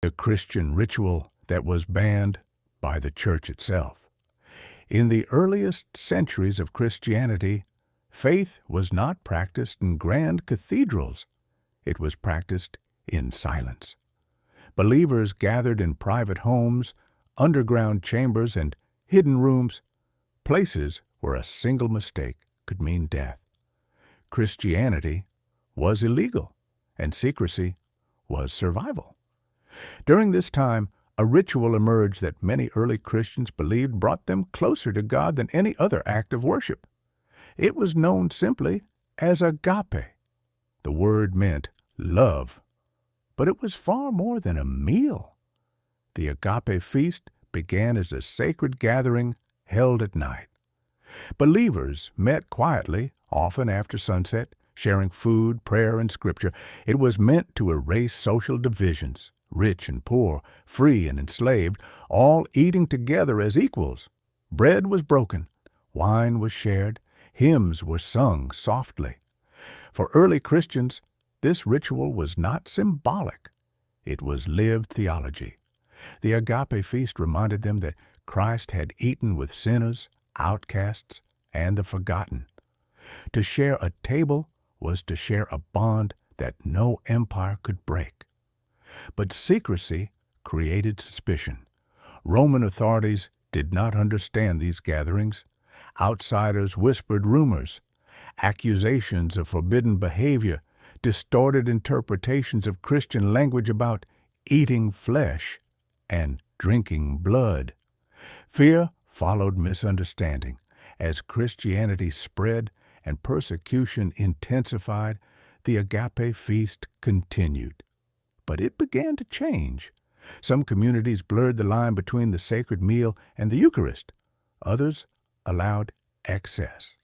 the Christian ritual that was banned by the church itself. In the earliest centuries of Christianity, faith was not practiced in grand cathedrals. It was practiced in silence. Believers gathered in private homes, underground chambers, and hidden rooms, places where a single mistake could mean death. Christianity was illegal, and secrecy was survival. During this time, a ritual emerged that many early Christians believed brought them closer to God than any other act of worship. It was known simply as agape. The word meant love, but it was far more than a meal. The agape feast began as a sacred gathering held at night. Believers met quietly, often after sunset, sharing food, prayer, and scripture. It was meant to erase social divisions, rich and poor, free and enslaved, all eating together as equals. Bread was broken, wine was shared, hymns were sung softly. For early Christians, this ritual was not symbolic. It was lived theology. The agape feast reminded them that Christ had eaten with sinners, outcasts, and the forgotten. To share a table was to share a bond that no empire could break. But secrecy created suspicion. Roman authorities did not understand these gatherings. Outsiders whispered rumors, accusations of forbidden behavior, distorted interpretations of Christian language about eating flesh and drinking blood. Fear followed misunderstanding. As Christianity spread and persecution intensified, the agape feast continued. But it began to change. Some communities blurred the line between the sacred meal and the Eucharist. Others allowed excess.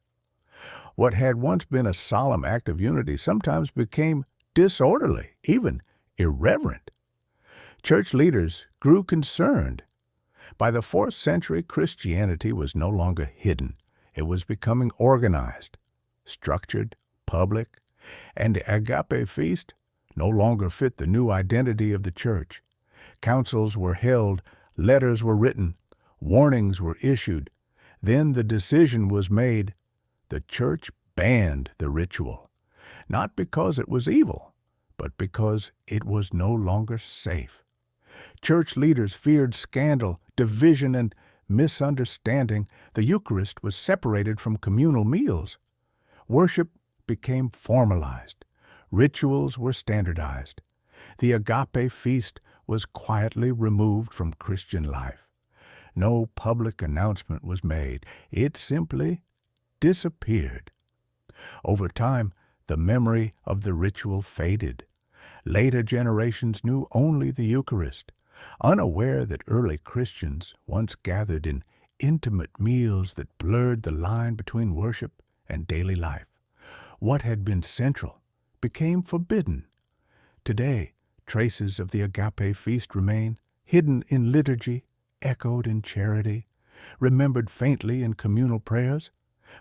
What had once been a solemn act of unity sometimes became disorderly, even irreverent. Church leaders grew concerned. By the 4th century, Christianity was no longer hidden. It was becoming organized, structured, public, and the agape feast no longer fit the new identity of the church. Councils were held, letters were written, warnings were issued. Then the decision was made. The church banned the ritual, not because it was evil, but because it was no longer safe. Church leaders feared scandal, division, and misunderstanding. The Eucharist was separated from communal meals. Worship became formalized. Rituals were standardized. The agape feast was quietly removed from Christian life. No public announcement was made. It simply disappeared. Over time, the memory of the ritual faded. Later generations knew only the Eucharist, unaware that early Christians once gathered in intimate meals that blurred the line between worship and daily life. What had been central became forbidden. Today, traces of the agape feast remain, hidden in liturgy, echoed in charity, remembered faintly in communal prayers,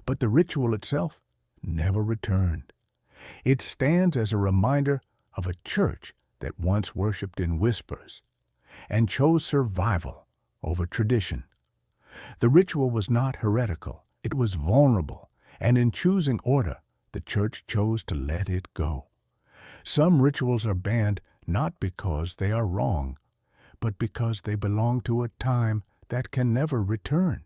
but the ritual itself never returned. It stands as a reminder of a church that once worshipped in whispers and chose survival over tradition. The ritual was not heretical, it was vulnerable, and in choosing order, the church chose to let it go. Some rituals are banned not because they are wrong, but because they belong to a time that can never return.